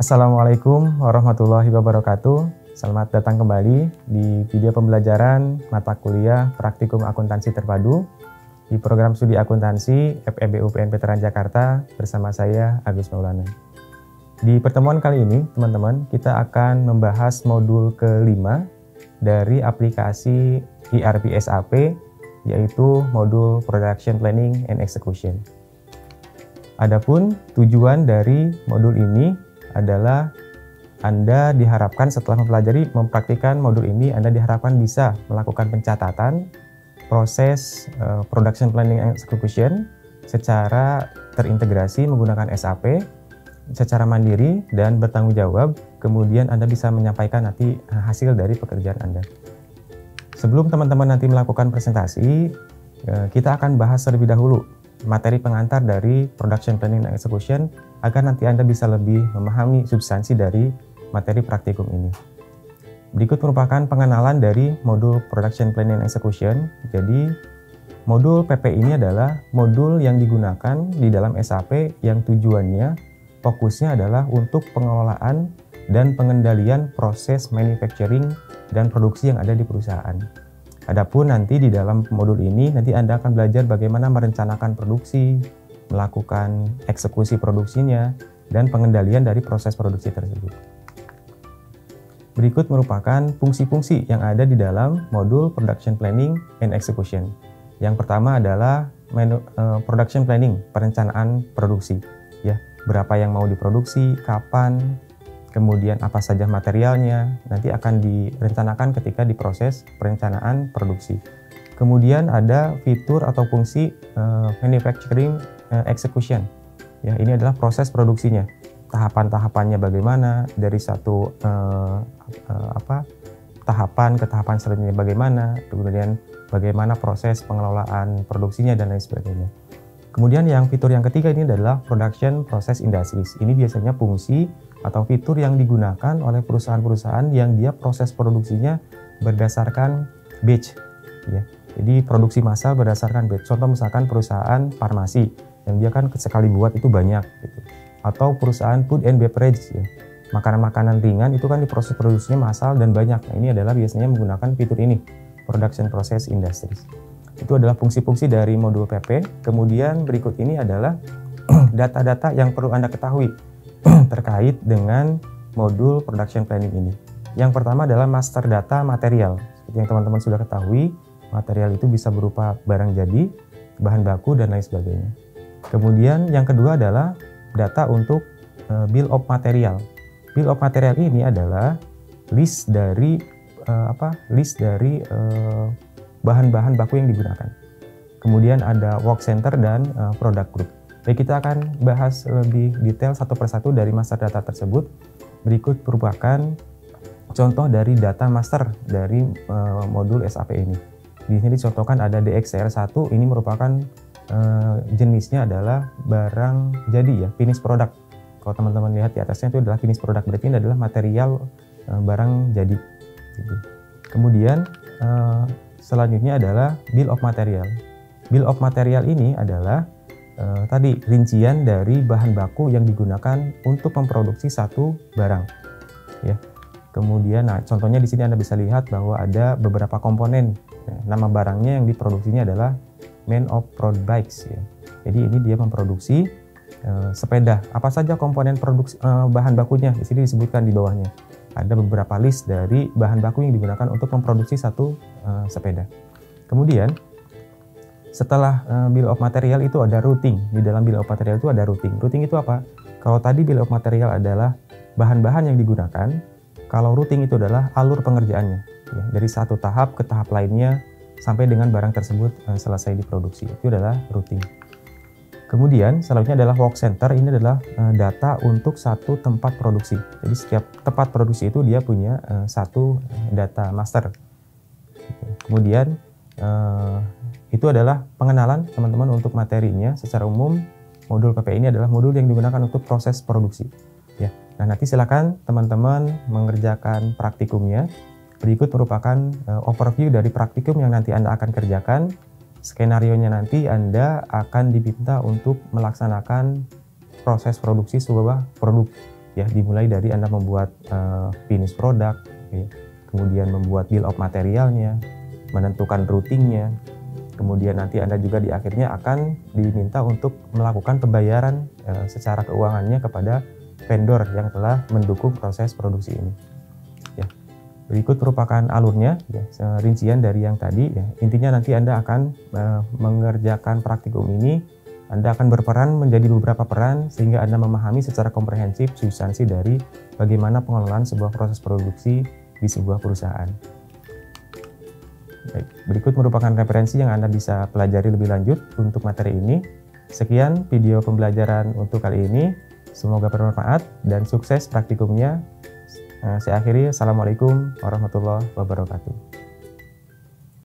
Assalamualaikum warahmatullahi wabarakatuh. Selamat datang kembali di video pembelajaran mata kuliah Praktikum Akuntansi Terpadu di program studi akuntansi FEB UPN Veteran Jakarta bersama saya Agus Maulana. Di pertemuan kali ini, teman-teman, kita akan membahas modul kelima dari aplikasi ERP SAP, yaitu modul Production Planning and Execution. Adapun tujuan dari modul ini adalah Anda diharapkan setelah mempraktikkan modul ini, Anda diharapkan bisa melakukan pencatatan proses Production Planning and Execution secara terintegrasi menggunakan SAP, secara mandiri dan bertanggung jawab, kemudian Anda bisa menyampaikan nanti hasil dari pekerjaan Anda. Sebelum teman-teman nanti melakukan presentasi, kita akan bahas terlebih dahulu materi pengantar dari Production Planning and Execution agar nanti Anda bisa lebih memahami substansi dari materi praktikum ini. Berikut merupakan pengenalan dari modul Production Planning and Execution. Jadi, modul PP ini adalah modul yang digunakan di dalam SAP yang tujuannya, fokusnya adalah untuk pengelolaan dan pengendalian proses manufacturing dan produksi yang ada di perusahaan. Adapun nanti di dalam modul ini, nanti Anda akan belajar bagaimana merencanakan produksi, melakukan eksekusi produksinya, dan pengendalian dari proses produksi tersebut. Berikut merupakan fungsi-fungsi yang ada di dalam modul Production Planning and Execution. Yang pertama adalah Production Planning, perencanaan produksi. Ya, berapa yang mau diproduksi, kapan, kemudian apa saja materialnya, nanti akan direncanakan ketika diproses perencanaan produksi. Kemudian ada fitur atau fungsi manufacturing execution. Ya, ini adalah proses produksinya. Tahapan-tahapannya bagaimana, dari satu tahapan ke tahapan selanjutnya bagaimana, kemudian bagaimana proses pengelolaan produksinya dan lain sebagainya. Kemudian fitur yang ketiga ini adalah Production Process Industries. Ini biasanya fungsi atau fitur yang digunakan oleh perusahaan-perusahaan yang dia proses produksinya berdasarkan batch. Ya. Jadi produksi massal berdasarkan batch. Contoh misalkan perusahaan farmasi yang dia kan sekali buat itu banyak. Gitu. Atau perusahaan food and beverage. Ya. Makanan-makanan ringan itu kan diproses produksinya massal dan banyak. Nah, ini adalah biasanya menggunakan fitur ini, Production Process Industries. Itu adalah fungsi-fungsi dari modul PP. Kemudian berikut ini adalah data-data yang perlu Anda ketahui terkait dengan modul Production Planning ini. Yang pertama adalah master data material. Seperti yang teman-teman sudah ketahui, material itu bisa berupa barang jadi, bahan baku, dan lain sebagainya. Kemudian yang kedua adalah data untuk bill of material. Bill of material ini adalah list dari bahan-bahan baku yang digunakan. Kemudian ada work center dan product group. Baik, kita akan bahas lebih detail satu persatu dari master data tersebut. Berikut merupakan contoh dari data master dari modul SAP ini. Di sini dicontohkan ada DXR1, ini merupakan jenisnya adalah barang jadi, ya, finish product. Kalau teman-teman lihat di atasnya itu adalah finish product, berarti ini adalah material barang jadi. Kemudian selanjutnya adalah bill of material. Bill of material ini adalah tadi rincian dari bahan baku yang digunakan untuk memproduksi satu barang. Ya. Kemudian, contohnya di sini Anda bisa lihat bahwa ada beberapa komponen. Nama barangnya yang diproduksinya adalah Man of Road Bikes. Ya. Jadi ini dia memproduksi sepeda. Apa saja komponen produksi bahan bakunya? Di sini disebutkan di bawahnya. Ada beberapa list dari bahan baku yang digunakan untuk memproduksi satu sepeda. Kemudian setelah bill of material itu ada routing. Di dalam bill of material itu ada routing. Routing itu apa? Kalau tadi bill of material adalah bahan-bahan yang digunakan, kalau routing itu adalah alur pengerjaannya. Ya, dari satu tahap ke tahap lainnya sampai dengan barang tersebut selesai diproduksi. Itu adalah routing. Kemudian selanjutnya adalah work center. Ini adalah data untuk satu tempat produksi. Jadi setiap tempat produksi itu dia punya satu data master. Kemudian itu adalah pengenalan teman-teman untuk materinya. Secara umum modul PP ini adalah modul yang digunakan untuk proses produksi. Ya. Nah, nanti silakan teman-teman mengerjakan praktikumnya. Berikut merupakan overview dari praktikum yang nanti Anda akan kerjakan. Skenarionya nanti Anda akan diminta untuk melaksanakan proses produksi sebuah produk Ya, dimulai dari Anda membuat finish product, ya, kemudian membuat bill of materialnya, menentukan routingnya, kemudian nanti Anda juga di akhirnya akan diminta untuk melakukan pembayaran secara keuangannya kepada vendor yang telah mendukung proses produksi ini. Ya, berikut merupakan alurnya, ya, rincian dari yang tadi. Ya. Intinya nanti Anda akan mengerjakan praktikum ini. Anda akan berperan menjadi beberapa peran sehingga Anda memahami secara komprehensif substansi dari bagaimana pengelolaan sebuah proses produksi di sebuah perusahaan. Baik, berikut merupakan referensi yang Anda bisa pelajari lebih lanjut untuk materi ini. Sekian video pembelajaran untuk kali ini. Semoga bermanfaat dan sukses praktikumnya. Saya akhiri. Assalamualaikum warahmatullahi wabarakatuh.